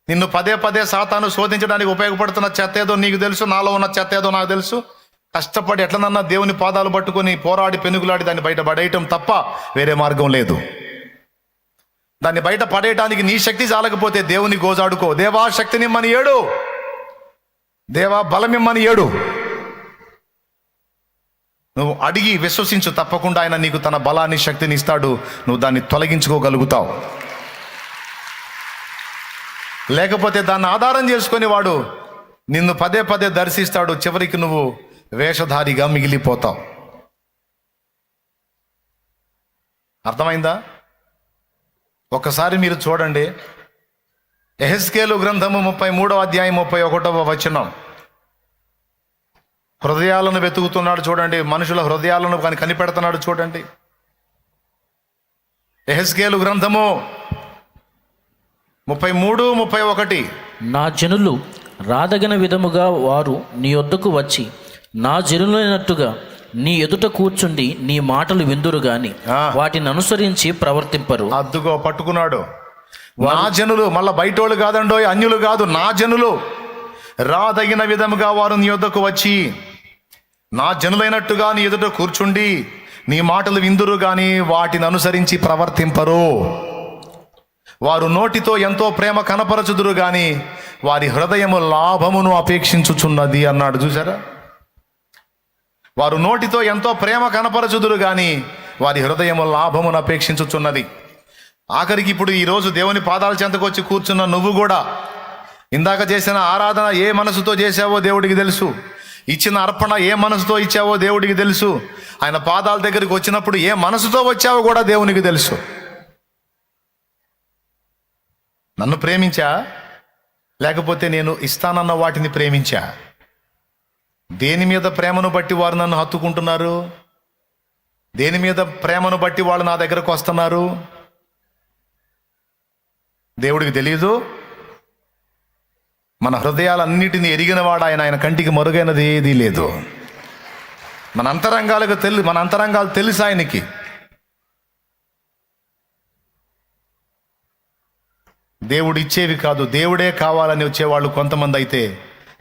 నిన్ను పదే పదే సాతాను శోధించడానికి ఉపయోగపడుతున్న చెత్త ఏదో నీకు తెలుసు. నాలో ఉన్న చెత్త ఏదో నాకు తెలుసు. కష్టపడి ఎట్లనన్నా దేవుని పాదాలు పట్టుకొని పోరాడి పెనుగులాడి దాన్ని బయట పడేయటం తప్ప వేరే మార్గం లేదు. దాన్ని బయట పడేయటానికి నీ శక్తి చాలకపోతే దేవుని గోజాడుకో. దేవా శక్తినిమ్మని ఏడు, దేవా బలమిమ్మని ఏడు. నువ్వు అడిగి విశ్వసించు, తప్పకుండా ఆయన నీకు తన బలాన్ని, శక్తిని ఇస్తాడు. నువ్వు దాన్ని తొలగించుకోగలుగుతావు. లేకపోతే దాన్ని ఆధారం చేసుకొని వాడు నిన్ను పదే పదే దర్శిస్తాడు. చివరికి నువ్వు వేషధారిగా మిగిలిపోతావు. అర్థమైందా? ఒక్కసారి మీరు చూడండి, యెహెజ్కేలు గ్రంథము 33వ అధ్యాయం 31వ వచనం. హృదయాలను వెతుకుతున్నాడు చూడండి, మనుషుల హృదయాలను కనిపెడుతున్నాడు చూడండి. యెహెజ్కేలు గ్రంథము 33, 31. నా జనులు రాదగిన విధముగా వారు నీ యొద్దకు వచ్చి నా జనులైనట్టుగా నీ ఎదుట కూర్చుండి నీ మాటలు విందురు గాని వాటిని అనుసరించి ప్రవర్తింపరు. అద్దుగో పట్టుకున్నాడు. నా జనులు, మళ్ళా బయటోళ్ళు కాదండో, అన్యులు కాదు, నా జనులు రాదగిన విధముగా వారు నీ యొద్దకు వచ్చి నా జనులైనట్టుగా నీ ఎదుట కూర్చుండి నీ మాటలు విందురు గాని వాటిని అనుసరించి ప్రవర్తింపరు. వారు నోటితో ఎంతో ప్రేమ కనపరచుదురు గాని వారి హృదయము లాభమును అపేక్షించుచున్నది అన్నాడు. చూసారా? వారు నోటితో ఎంతో ప్రేమ కనపరచుదురు గాని వారి హృదయము లాభమును అపేక్షించుచున్నది. ఆఖరికి ఇప్పుడు ఈరోజు దేవుని పాదాల చెంతకు వచ్చి కూర్చున్న నువ్వు కూడా ఇందాక చేసిన ఆరాధన ఏ మనసుతో చేశావో దేవుడికి తెలుసు. ఇచ్చిన అర్పణ ఏ మనసుతో ఇచ్చావో దేవుడికి తెలుసు. ఆయన పాదాల దగ్గరికి వచ్చినప్పుడు ఏ మనసుతో వచ్చావో కూడా దేవునికి తెలుసు. నన్ను ప్రేమించా, లేకపోతే నేను ఇస్తానన్న వాటిని ప్రేమించా? దేని మీద ప్రేమను బట్టి వారు నన్ను హత్తుకుంటున్నారు? దేని మీద ప్రేమను బట్టి వాళ్ళు నా దగ్గరకు వస్తున్నారు? దేవుడికి తెలియదు. మన హృదయాలన్నిటినీ ఎరిగినవాడు ఆయన. ఆయన కంటికి మరుగైనది ఏదీ లేదు. మన అంతరంగాలు తెలుసు ఆయనకి. దేవుడు ఇచ్చేవి కాదు, దేవుడే కావాలని వచ్చేవాళ్ళు కొంతమంది అయితే,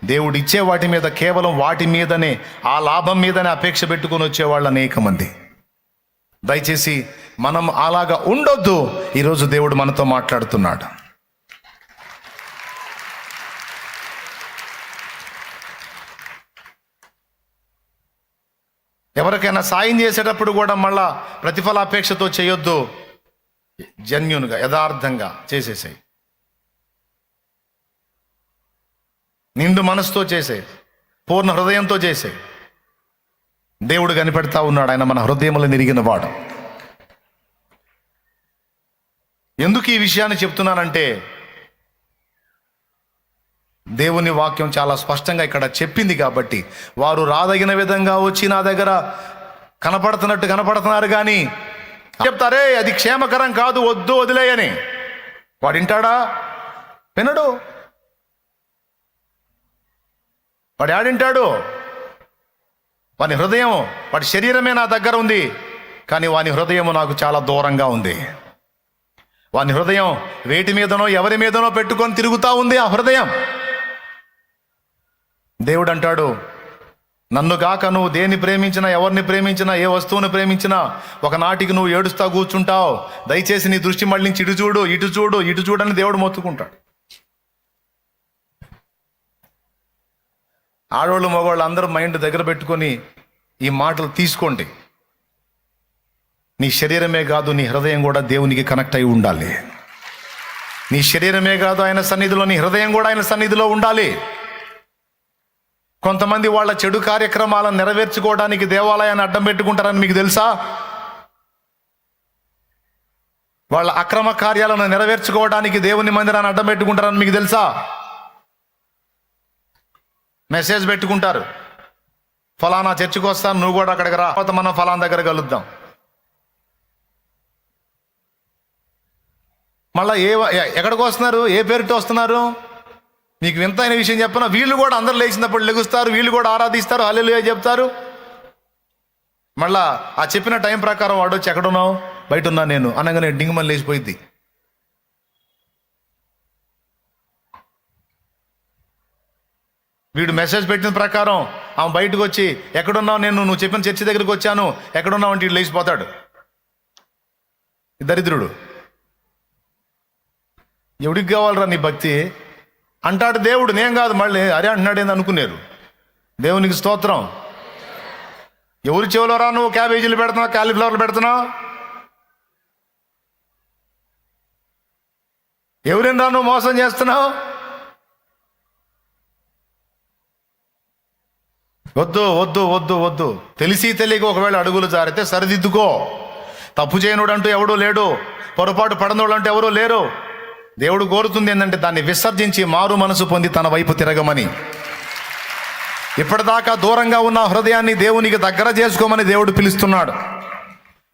దేవుడు ఇచ్చే వాటి మీద కేవలం వాటి మీదనే, ఆ లాభం మీదనే అపేక్ష పెట్టుకొని వచ్చేవాళ్ళు అనేక మంది. దయచేసి మనం అలాగా ఉండొద్దు. ఈరోజు దేవుడు మనతో మాట్లాడుతున్నాడు. ఎవరికైనా సాయం చేసేటప్పుడు కూడా మళ్ళా ప్రతిఫలాపేక్షతో చేయొద్దు. జెన్యూన్గా, యథార్థంగా చేసేసాయి. నిండు మనసుతో చేసే, పూర్ణ హృదయంతో చేసే. దేవుడు కనిపెడతా ఉన్నాడు. ఆయన మన హృదయములను ఎరిగిన వాడు. ఎందుకు ఈ విషయాన్ని చెప్తున్నానంటే, దేవుని వాక్యం చాలా స్పష్టంగా ఇక్కడ చెప్పింది కాబట్టి. వారు రాదగిన విధంగా వచ్చి నా దగ్గర కనపడుతున్నారు కానీ చెప్తారే అది క్షేమకరం కాదు, వద్దు, వదిలేయని. వాడు వింటాడా? వినడు. వాడు ఆడింటాడు. వాని హృదయం, వాడి శరీరమే నా దగ్గర ఉంది, కానీ వాని హృదయం నాకు చాలా దూరంగా ఉంది. వాని హృదయం వేటి మీదనో ఎవరి మీదనో పెట్టుకొని తిరుగుతూ ఉంది. ఆ హృదయం. దేవుడు అంటాడు, నన్ను గాక నువ్వు దేన్ని ప్రేమించినా, ఎవరిని ప్రేమించినా, ఏ వస్తువుని ప్రేమించినా ఒకనాటికి నువ్వు ఏడుస్తా కూర్చుంటావు. దయచేసి నీ దృష్టి మళ్ళించి ఇటు చూడు, ఇటు చూడు, ఇటు చూడని దేవుడు మొత్తుకుంటాడు. ఆడవాళ్ళు మగవాళ్ళు అందరూ మైండ్ దగ్గర పెట్టుకొని ఈ మాటలు తీసుకోండి. నీ శరీరమే కాదు, నీ హృదయం కూడా దేవునికి కనెక్ట్ అయి ఉండాలి. నీ శరీరమే కాదు ఆయన సన్నిధిలో, నీ హృదయం కూడా ఆయన సన్నిధిలో ఉండాలి. కొంతమంది వాళ్ళ చెడు కార్యక్రమాలను నెరవేర్చుకోవడానికి దేవాలయాన్ని అడ్డం పెట్టుకుంటారని మీకు తెలుసా? వాళ్ళ అక్రమ కార్యాలను నెరవేర్చుకోవడానికి దేవుని మందిరాన్ని అడ్డం పెట్టుకుంటారని మీకు తెలుసా? మెసేజ్ పెట్టుకుంటారు, ఫలానా చర్చికి వస్తాను, నువ్వు కూడా అక్కడికి రా, మనం ఫలానా దగ్గర కలుద్దాం. మళ్ళీ ఎక్కడికి వస్తున్నారు? ఏ పేరుతో వస్తున్నారు? మీకు వింతైన విషయం చెప్పనా, వీళ్ళు కూడా అందరు లేచినప్పుడు లెగుస్తారు, వీళ్ళు కూడా ఆరాధిస్తారు, హల్లెలూయా చెప్తారు. మళ్ళా ఆ చెప్పిన టైం ప్రకారం వాడు వచ్చి ఎక్కడున్నావు? బయట ఉన్నా నేను అనగానే డింగమని లేచిపోయింది. వీడు మెసేజ్ పెట్టిన ప్రకారం ఆమె బయటకు వచ్చి ఎక్కడున్నావు? నువ్వు చెప్పిన చర్చి దగ్గరికి వచ్చాను, ఎక్కడున్నావు అంటే వీడు లేచిపోతాడు. దరిద్రుడు. ఎవడికి కావాలరా నీ భక్తి అంటాడు దేవుడు. నేను కాదు. మళ్ళీ అరే అంటున్నాడు ఏంది అనుకున్నారు. దేవునికి స్తోత్రం. ఎవరి చెవులో రా నువ్వు క్యాబేజీలు పెడుతున్నావు, కాలీఫ్లవర్లు పెడుతున్నావు? ఎవరిని రా నువ్వు మోసం చేస్తున్నావు? వద్దు వద్దు వద్దు వద్దు. తెలిసి తెలియక ఒకవేళ అడుగులు జారితే సరిదిద్దుకో. తప్పు చేయనుడు అంటూ ఎవడూ లేడు, పొరపాటు పడనోడు అంటూ ఎవరూ లేరు. దేవుడు కోరుతుంది ఏంటంటే దాన్ని విసర్జించి మారు మనసు పొంది తన వైపు తిరగమని. ఇప్పటిదాకా దూరంగా ఉన్న హృదయాన్ని దేవునికి దగ్గర చేసుకోమని దేవుడు పిలుస్తున్నాడు.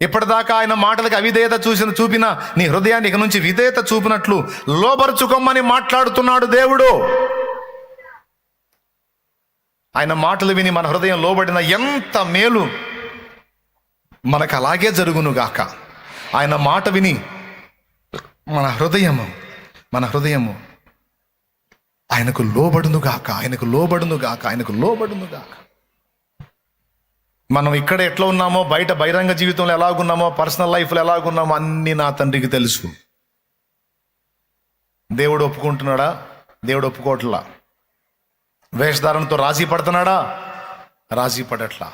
ఇప్పటిదాకా ఆయన మాటలకు అవిధేయత చూపిన నీ హృదయాన్ని ఇక నుంచి విధేయత చూపినట్లు లోబరుచుకోమని మాట్లాడుతున్నాడు దేవుడు. ఆయన మాటలు విని మన హృదయం లోబడిన ఎంత మేలు మనకు అలాగే జరుగునుగాక. ఆయన మాట విని మన హృదయము ఆయనకు లోబడునుగాక, ఆయనకు లోబడునుగాక, ఆయనకు లోబడునుగాక. మనం ఇక్కడ ఎట్లా ఉన్నామో, బయట బహిరంగ జీవితంలో ఎలాగున్నామో, పర్సనల్ లైఫ్లో ఎలాగున్నామో అన్నీ నా తండ్రికి తెలుసు. దేవుడు ఒప్పుకుంటున్నాడా? దేవుడు ఒప్పుకోవట్లా. వేషధారణతో రాజీ పడుతున్నాడా? రాజీ పడట్లా.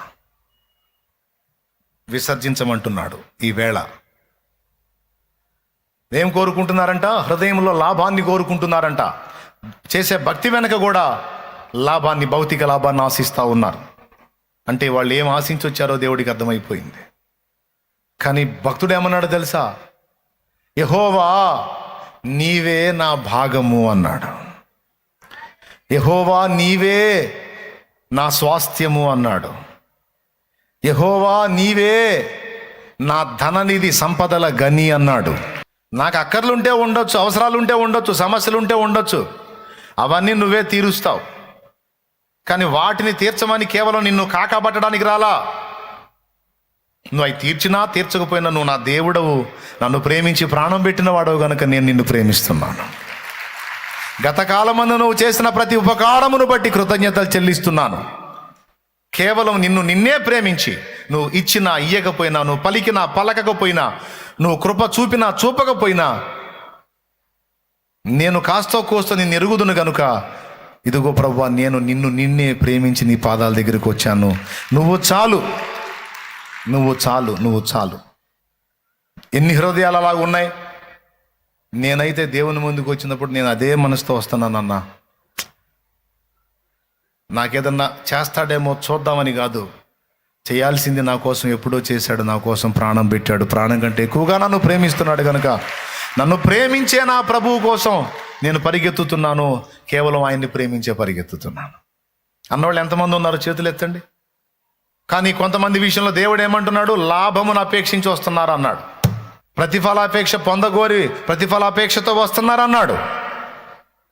విసర్జించమంటున్నాడు. ఈ వేళ ఏం కోరుకుంటున్నారంట? హృదయంలో లాభాన్ని కోరుకుంటున్నారంట. చేసే భక్తి వెనక కూడా లాభాన్ని, భౌతిక లాభాన్ని ఆశిస్తూ ఉన్నారు. అంటే వాళ్ళు ఏం ఆశించి వచ్చారో దేవుడికి అర్థమైపోయింది. కానీ భక్తుడు ఏమన్నాడు తెలుసా? యెహోవా నీవే నా భాగము అన్నాడు. యెహోవా నీవే నా స్వాస్థ్యము అన్నాడు. యెహోవా నీవే నా ధననిధి సంపదల గని అన్నాడు. నాకు అక్కర్లుంటే ఉండొచ్చు, అవసరాలుంటే ఉండొచ్చు, సమస్యలుంటే ఉండొచ్చు, అవన్నీ నువ్వే తీరుస్తావు. కానీ వాటిని తీర్చమని కేవలం నిన్ను కాకపట్టడానికి రాలా. నువ్వు అవి తీర్చినా తీర్చకపోయినా నువ్వు నా దేవుడవు, నన్ను ప్రేమించి ప్రాణం పెట్టిన వాడవు గనుక నేను నిన్ను ప్రేమిస్తున్నాను. గతకాలమందు నువ్వు చేసిన ప్రతి ఉపకారమును బట్టి కృతజ్ఞతలు చెల్లిస్తున్నాను. కేవలం నిన్నే ప్రేమించి నువ్వు ఇచ్చినా ఇయ్యకపోయినా, నువ్వు పలికినా పలకకపోయినా, నువ్వు కృప చూపినా చూపకపోయినా, నేను కాస్తో కోస్తో నిన్ను ఎరుగుదును గనుక ఇదిగో ప్రభువా, నేను నిన్నే ప్రేమించి నీ పాదాల దగ్గరికి వచ్చాను. నువ్వు చాలు, నువ్వు చాలు, నువ్వు చాలు. ఎన్ని హృదయాలు అలా ఉన్నాయి. నేనైతే దేవుని ముందుకు వచ్చినప్పుడు నేను అదే మనసుతో వస్తున్నానన్నా. నాకేదన్నా చేస్తాడేమో చూద్దామని కాదు, చేయాల్సింది నా కోసం ఎప్పుడో చేశాడు, నా కోసం ప్రాణం పెట్టాడు. ప్రాణం కంటే ఎక్కువగా నన్ను ప్రేమిస్తున్నాడు కనుక నన్ను ప్రేమించే నా ప్రభువు కోసం నేను పరిగెత్తుతున్నాను. కేవలం ఆయన్ని ప్రేమించే పరిగెత్తుతున్నాను అన్నవాళ్ళు ఎంతమంది ఉన్నారు? చేతులు ఎత్తండి. కానీ కొంతమంది విషయంలో దేవుడు ఏమంటున్నాడు? లాభమును అపేక్షించి వస్తున్నారు అన్నాడు. ప్రతిఫలాపేక్ష పొందగోరి ప్రతిఫలాపేక్షతో వస్తున్నారు అన్నాడు.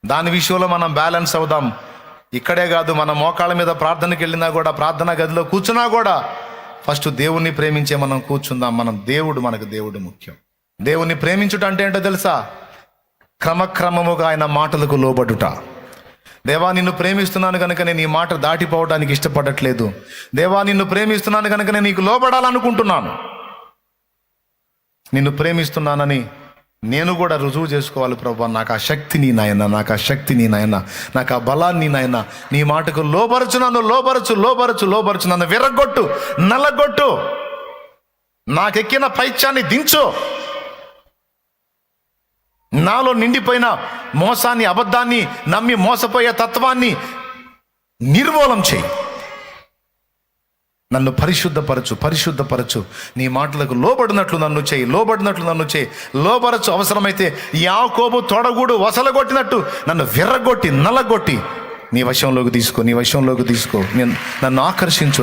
దాని విషయంలో మనం బ్యాలెన్స్ అవుదాం. ఇక్కడే కాదు, మన మోకాళ్ళ మీద ప్రార్థనకి వెళ్ళినా కూడా, ప్రార్థనా గదిలో కూర్చున్నా కూడా ఫస్ట్ దేవుణ్ణి ప్రేమించే మనం కూర్చుందాం. మనకు దేవుడు ముఖ్యం. దేవుణ్ణి ప్రేమించుట అంటే ఏంటో తెలుసా? క్రమక్రమముగా ఆయన మాటలకు లోబడుట. దేవా, నిన్ను ప్రేమిస్తున్నాను కనుక నేను ఈ మాట దాటిపోవడానికి ఇష్టపడట్లేదు. దేవా, నిన్ను ప్రేమిస్తున్నాను కనుక నేను నీకు లోబడాలనుకుంటున్నాను. నిన్ను ప్రేమిస్తున్నానని నేను కూడా రుజువు చేసుకోవాలి. ప్రభువా, నాకు ఆ శక్తి నీ నాయన, నాకు ఆ శక్తి నీ నాయన, నాకు ఆ బలాన్ని నాయన, నీ మాటకు లోబరచు, నన్ను లోబరచు, నన్ను విరగొట్టు, నల్లగొట్టు, నాకెక్కిన పైత్యాన్ని దించు, నాలో నిండిపోయిన మోసాన్ని, అబద్ధాన్ని నమ్మి మోసపోయే తత్వాన్ని నిర్మూలం చేయి. నన్ను పరిశుద్ధపరచు, నీ మాటలకు లోబడినట్లు నన్ను చేయి, లోబరచు. అవసరమైతే యాకోబు తొడగూడు వసలగొట్టినట్టు నన్ను విర్రగొట్టి, నల్లగొట్టి నీ వశంలోకి తీసుకో. నన్ను ఆకర్షించు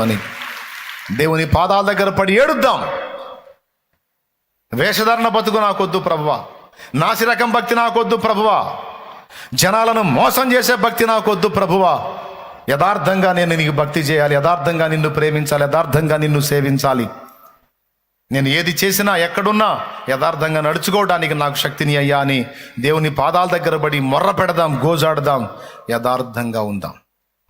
అని దేవుని పాదాల దగ్గర పడి ఏడుద్దాం. వేషధారణ బతుకు నాకొద్దు ప్రభువా, నాసిరకం భక్తి నాకొద్దు ప్రభువా, జనాలను మోసం చేసే భక్తి నాకొద్దు ప్రభువా. యథార్థంగా నేను నీకు భక్తి చేయాలి, యథార్థంగా నిన్ను ప్రేమించాలి, యథార్థంగా నిన్ను సేవించాలి. నేను ఏది చేసినా ఎక్కడున్నా యథార్థంగా నడుచుకోవడానికి నాకు శక్తిని అయ్యా అని దేవుని పాదాల దగ్గర పడి మొర్ర పెడదాం, గోజాడదాం, యథార్థంగా ఉందాం.